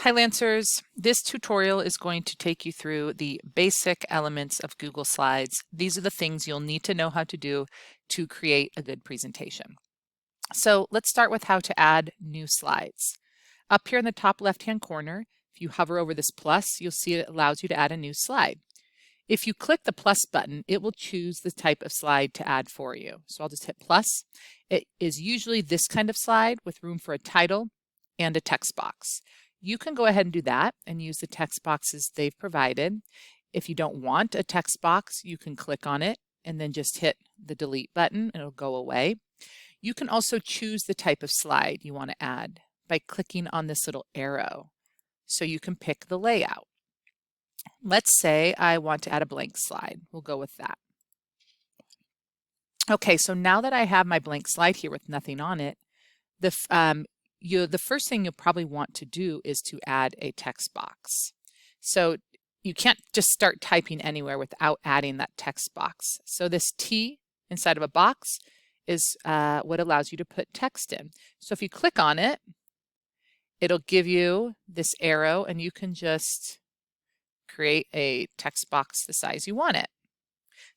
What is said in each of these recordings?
Hi Lancers, this tutorial is going to take you through the basic elements of Google Slides. These are the things you'll need to know how to do to create a good presentation. So let's start with how to add new slides. Up here in the top left-hand corner, if you hover over this plus, you'll see it allows you to add a new slide. If you click the plus button, it will choose the type of slide to add for you. So I'll just hit plus. It is usually this kind of slide with room for a title and a text box. You can go ahead and do that and use the text boxes they've provided. If you don't want a text box, you can click on it and then just hit the delete button and it'll go away. You can also choose the type of slide you want to add by clicking on this little arrow. So you can pick the layout. Let's say I want to add a blank slide. We'll go with that. Okay, so now that I have my blank slide here with nothing on it, the first thing you'll probably want to do is to add a text box. So you can't just start typing anywhere without adding that text box. So this T inside of a box is what allows you to put text in. So if you click on it, it'll give you this arrow and you can just create a text box the size you want it.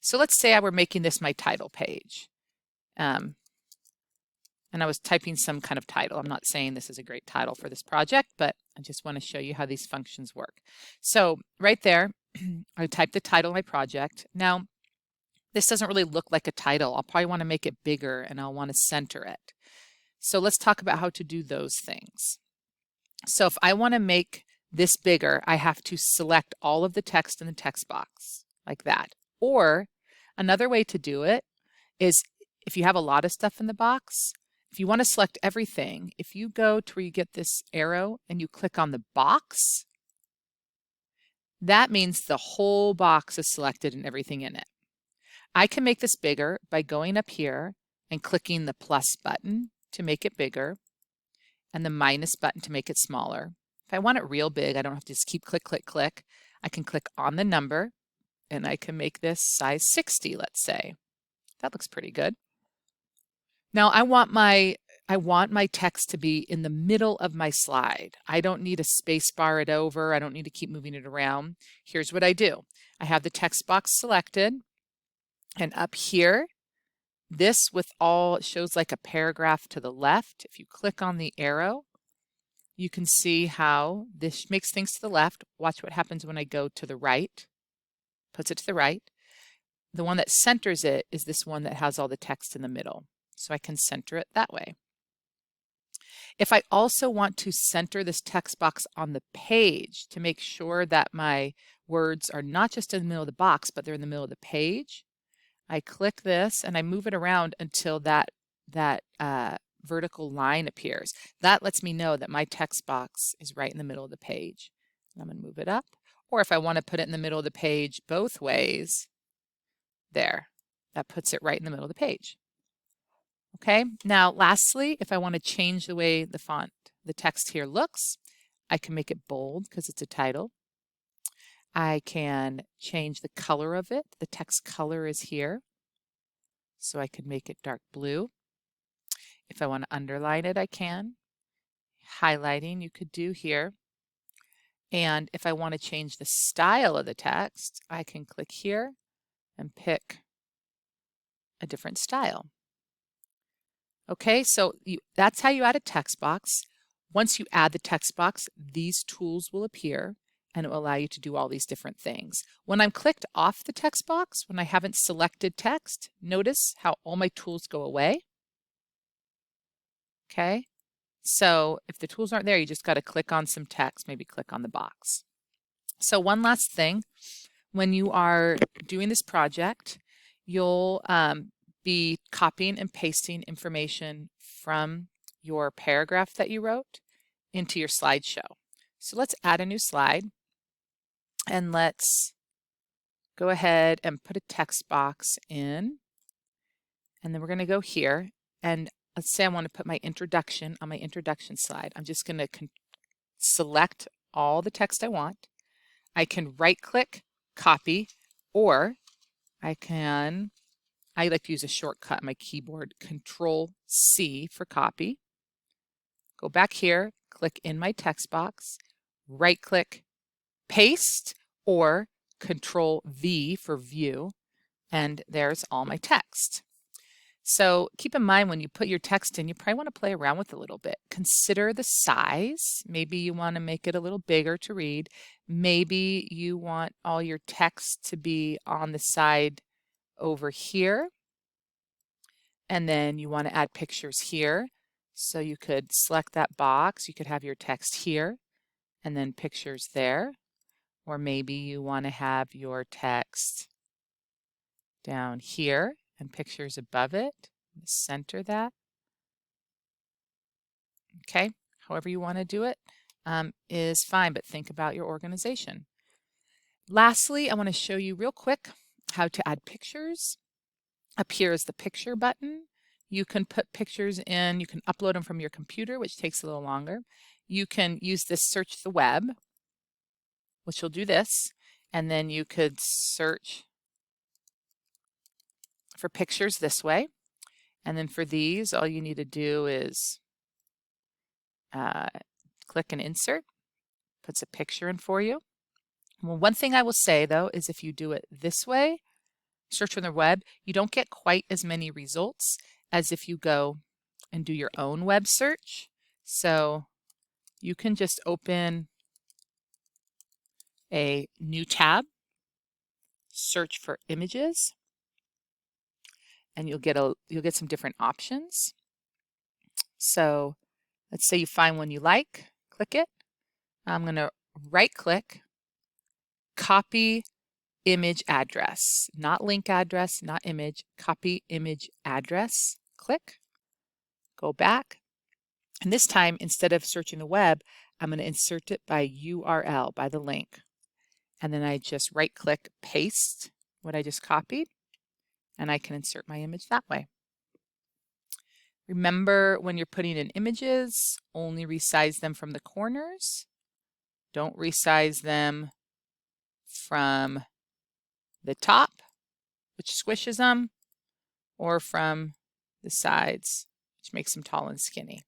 So let's say I were making this my title page. And I was typing some kind of title. I'm not saying this is a great title for this project, but I just want to show you how these functions work. So right there, I typed the title of my project. Now, this doesn't really look like a title. I'll probably want to make it bigger and I'll want to center it. So let's talk about how to do those things. So if I want to make this bigger, I have to select all of the text in the text box like that. Or another way to do it is if you have a lot of stuff in the box, if you want to select everything, if you go to where you get this arrow and you click on the box, that means the whole box is selected and everything in it. I can make this bigger by going up here and clicking the plus button to make it bigger and the minus button to make it smaller. If I want it real big, I don't have to just keep click, click, click. I can click on the number and I can make this size 60, let's say. That looks pretty good. Now I want my text to be in the middle of my slide. I don't need a space bar it over. I don't need to keep moving it around. Here's what I do. I have the text box selected and up here, this with all, it shows like a paragraph to the left. If you click on the arrow, you can see how this makes things to the left. Watch what happens when I go to the right. Puts it to the right. The one that centers it is this one that has all the text in the middle. So I can center it that way. If I also want to center this text box on the page to make sure that my words are not just in the middle of the box, but they're in the middle of the page, I click this and I move it around until that vertical line appears. That lets me know that my text box is right in the middle of the page. And I'm going to move it up. Or if I want to put it in the middle of the page both ways, there, that puts it right in the middle of the page. Okay, now lastly, if I want to change the way the font, the text here looks, I can make it bold because it's a title. I can change the color of it. The text color is here. So I could make it dark blue. If I want to underline it, I can. Highlighting you could do here. And if I want to change the style of the text, I can click here and pick a different style. Okay, so that's how you add a text box. Once you add the text box, these tools will appear and it will allow you to do all these different things. When I'm clicked off the text box, when I haven't selected text, notice how all my tools go away. Okay, so if the tools aren't there, you just got to click on some text, maybe click on the box. So one last thing, when you are doing this project, you'll be copying and pasting information from your paragraph that you wrote into your slideshow. So let's add a new slide and let's go ahead and put a text box in. And then we're going to go here and let's say I want to put my introduction on my introduction slide. I'm just going to select all the text I want. I can right click, copy, or I like to use a shortcut on my keyboard, Control C for copy. Go back here, click in my text box, right click, paste, or Control V for view, and there's all my text. So keep in mind when you put your text in, you probably want to play around with it a little bit. Consider the size. Maybe you want to make it a little bigger to read. Maybe you want all your text to be on the side over here. And then you want to add pictures here. So you could select that box. You could have your text here and then pictures there. Or maybe you want to have your text down here and pictures above it. Center that. Okay, however you want to do it is fine, but think about your organization. Lastly, I want to show you real quick how to add pictures. Up here is the picture button. You can put pictures in, you can upload them from your computer, which takes a little longer. You can use this search the web, which will do this, and then you could search for pictures this way. And then for these, all you need to do is click and insert, puts a picture in for you. Well, one thing I will say though is if you do it this way, search on the web, you don't get quite as many results as if you go and do your own web search. So you can just open a new tab, search for images, and you'll get some different options. So let's say you find one you like, click it. I'm going to right click, copy image address, not link address, not image, copy image address, click, go back. And this time, instead of searching the web, I'm going to insert it by URL, by the link. And then I just right click, paste what I just copied, and I can insert my image that way. Remember, when you're putting in images, only resize them from the corners. Don't resize them from the top, which squishes them, or from the sides, which makes them tall and skinny.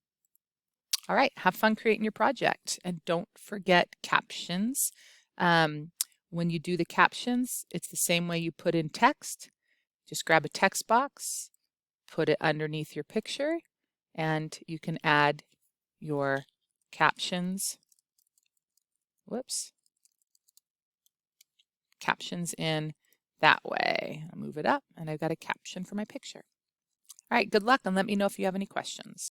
All right, have fun creating your project. And don't forget captions. When you do the captions, it's the same way you put in text. Just grab a text box, put it underneath your picture, and you can add your captions. Whoops. Captions in that way. I'll move it up, and I've got a caption for my picture. All right, good luck, and let me know if you have any questions.